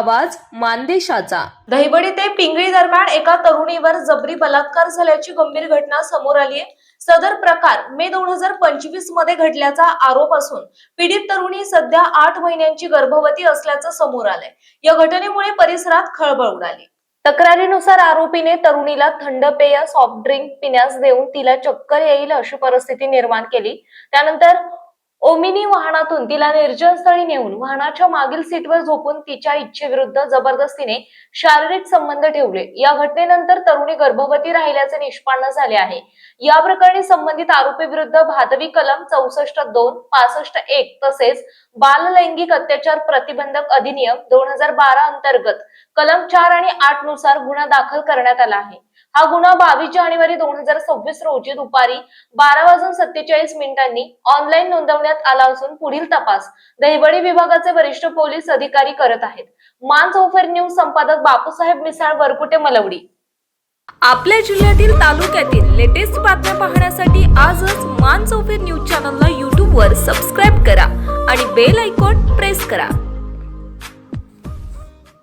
आवाज मानदेशाचा। दहिवडी ते पिंगळी दरम्यान एका तरुणीवर जबरी बलात्कार झाल्याची गंभीर घटना समोर आली आहे। सदर प्रकार मे 2025 मध्ये घडल्याचा आरोप असून पीडित तरुणी सध्या 8 महिन्यांची गर्भवती असल्याचं समोर आलंय। या घटनेमुळे परिसरात खळबळ उडाली। तक्रारीनुसार आरोपीने तरुणीला थंड पेय सॉफ्ट ड्रिंक पिण्यास देऊन तिला चक्कर येईल अशी परिस्थिती निर्माण केली। त्यानंतर ओमिनी वाहनातून तिला निर्जन स्थळी नेऊन वाहनाच्या मागील सीटवर झोपून तिच्या इच्छेविरुद्ध जबरदस्तीने शारीरिक संबंध ठेवले। या घटनेनंतर तरुणी गर्भवती राहिल्याचे निष्पन्न झाले आहे। या प्रकरणी संबंधित आरोपी विरुद्ध भादवी कलम 64(2), 65(1) तसेच बाल लैंगिक अत्याचार प्रतिबंधक अधिनियम 2012 अंतर्गत कलम 4 आणि 8 नुसार गुन्हा दाखल करण्यात आला आहे। हा गुन्हा 22 जानेवारी 2026 रोजी दुपारी 12:47 ऑनलाईन नोंदवण्यात आला असून पुढील तपास दहिवडी विभागाचे वरिष्ठ पोलीस अधिकारी करत आहेत। मानसोफर न्यूज संपादक बापूसाहेब मिसाळ, वरकुटे, मलवडी। आपल्या जिल्ह्यातील तालुक्यातील लेटेस्ट बातम्या पाहण्यासाठी आजच मानसोफर न्यूज चॅनलला YouTube वर सबस्क्राईब करा आणि बेल आयकॉन प्रेस करा।